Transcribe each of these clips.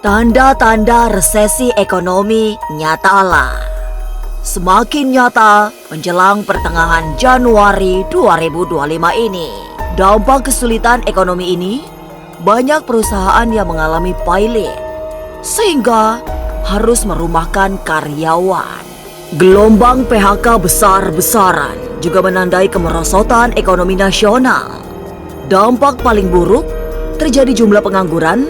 Tanda-tanda resesi ekonomi nyatalah semakin nyata menjelang pertengahan Januari 2025 ini. Dampak kesulitan ekonomi ini, banyak perusahaan yang mengalami pilot sehingga harus merumahkan karyawan. Gelombang PHK besar-besaran juga menandai kemerosotan ekonomi nasional. Dampak paling buruk terjadi jumlah pengangguran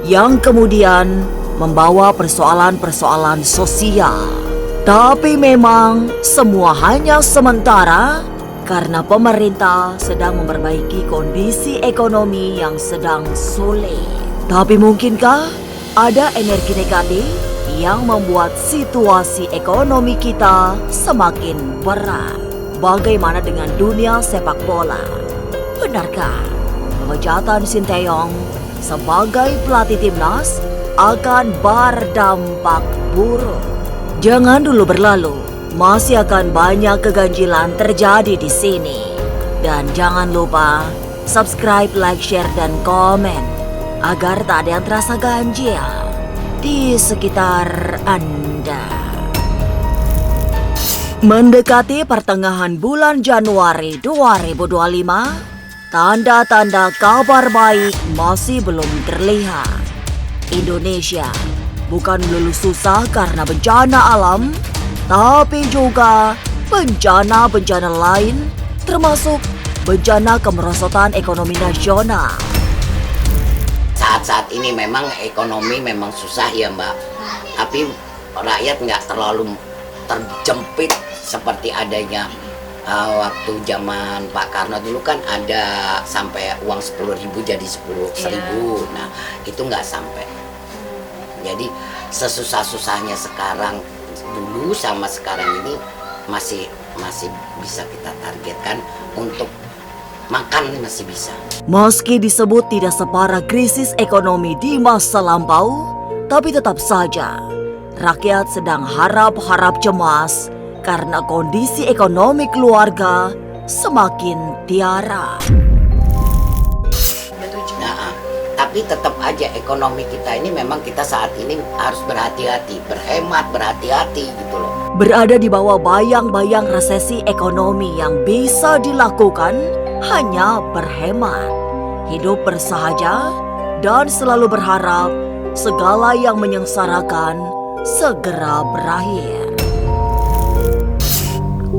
yang kemudian membawa persoalan-persoalan sosial. Tapi memang semua hanya sementara karena pemerintah sedang memperbaiki kondisi ekonomi yang sedang sulit. Tapi mungkinkah ada energi negatif yang membuat situasi ekonomi kita semakin berat? Bagaimana dengan dunia sepak bola? Benarkah pemecatan Sinteyong sebagai pelatih timnas akan berdampak buruk? Jangan dulu berlalu, masih akan banyak keganjilan terjadi di sini. Dan jangan lupa subscribe, like, share, dan komen agar tak ada yang terasa ganjil di sekitar Anda. Mendekati pertengahan bulan Januari 2025, tanda-tanda kabar baik masih belum terlihat. Indonesia bukan melulu susah karena bencana alam, tapi juga bencana-bencana lain, termasuk bencana kemerosotan ekonomi nasional. Saat-saat ini memang ekonomi memang susah ya Mbak, tapi rakyat nggak terlalu terjepit seperti adanya waktu zaman Pak Karno dulu kan ada sampai uang 10.000 jadi 10.000. Nah itu nggak sampai. Jadi sesusah-susahnya sekarang dulu sama sekarang ini masih bisa kita targetkan untuk makan, masih bisa. Meski disebut tidak separah krisis ekonomi di masa lampau, tapi tetap saja rakyat sedang harap-harap cemas karena kondisi ekonomi keluarga semakin tiara. Tapi tetap aja ekonomi kita ini memang kita saat ini harus berhati-hati, berhemat, berhati-hati gitu loh. Berada di bawah bayang-bayang resesi ekonomi yang bisa dilakukan hanya berhemat, hidup bersahaja, dan selalu berharap segala yang menyengsarakan segera berakhir.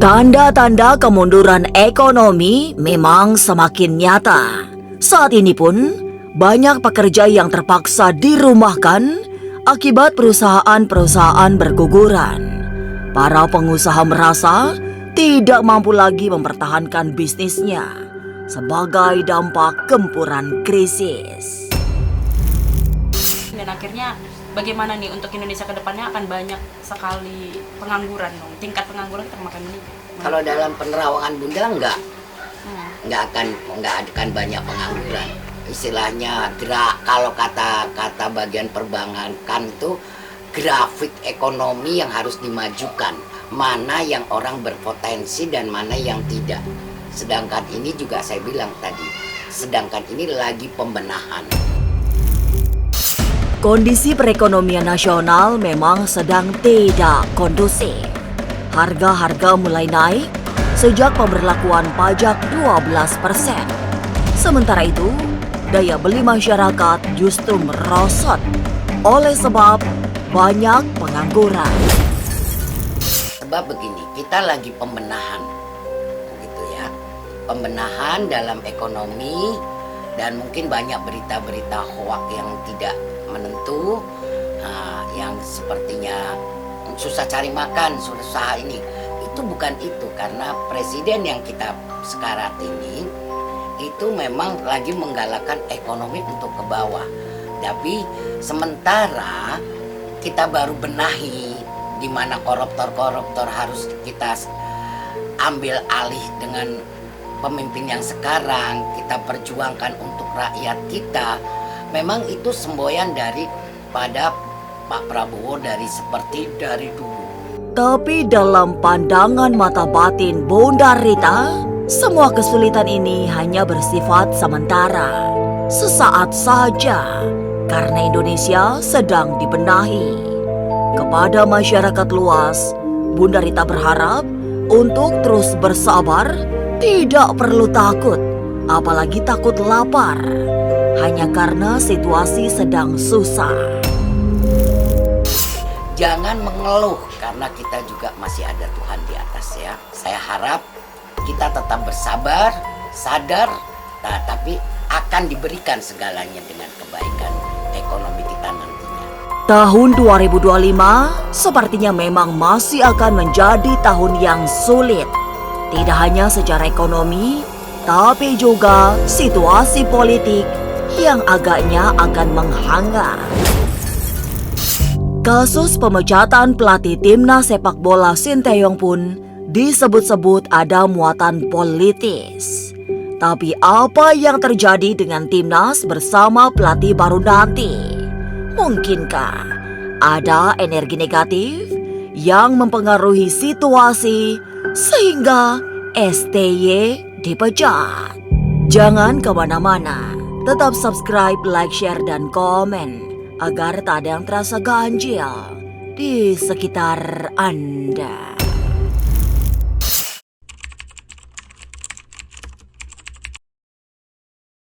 Tanda-tanda kemunduran ekonomi memang semakin nyata. Saat ini pun banyak pekerja yang terpaksa dirumahkan akibat perusahaan-perusahaan berguguran. Para pengusaha merasa tidak mampu lagi mempertahankan bisnisnya sebagai dampak gempuran krisis. Dan akhirnya bagaimana nih untuk Indonesia ke depannya akan banyak sekali pengangguran dong. Tingkat pengangguran kita makan ini. Kalau dalam penerawangan Bunda nggak akan banyak pengangguran. Istilahnya kalau kata bagian perbankan tuh grafik ekonomi yang harus dimajukan, mana yang orang berpotensi dan mana yang tidak. Sedangkan ini juga saya bilang tadi, sedangkan ini lagi pembenahan. Kondisi perekonomian nasional memang sedang tidak kondusif. Harga-harga mulai naik sejak pemberlakuan pajak 12%. Sementara itu, daya beli masyarakat justru merosot oleh sebab banyak pengangguran. Sebab begini, kita lagi pembenahan, gitu ya, pembenahan dalam ekonomi dan mungkin banyak berita-berita hoak yang tidak menentu, yang sepertinya susah cari makan, susah ini. Itu bukan itu, karena presiden yang kita sekarang ini itu memang lagi menggalakkan ekonomi untuk ke bawah. Tapi sementara kita baru benahi di mana koruptor-koruptor harus kita ambil alih dengan pemimpin yang sekarang, kita perjuangkan untuk rakyat kita. Memang itu semboyan daripada Pak Prabowo seperti dari dulu. Tapi dalam pandangan mata batin Bunda Rita, semua kesulitan ini hanya bersifat sementara. Sesaat saja karena Indonesia sedang dibenahi. Kepada masyarakat luas, Bunda Rita berharap untuk terus bersabar, tidak perlu takut, apalagi takut lapar, hanya karena situasi sedang susah. Jangan mengeluh karena kita juga masih ada Tuhan di atas ya. Saya harap kita tetap bersabar, sadar, tapi akan diberikan segalanya dengan kebaikan ekonomi kita nantinya. Tahun 2025 sepertinya memang masih akan menjadi tahun yang sulit. Tidak hanya secara ekonomi, tapi juga situasi politik yang agaknya akan menghangat. Kasus pemecatan pelatih timnas sepak bola Sinteyong pun disebut-sebut ada muatan politis. Tapi apa yang terjadi dengan timnas bersama pelatih baru nanti? Mungkinkah ada energi negatif yang mempengaruhi situasi sehingga STY dipecat? Jangan kemana-mana, tetap subscribe, like, share, dan komen agar tak ada yang terasa ganjil di sekitar Anda.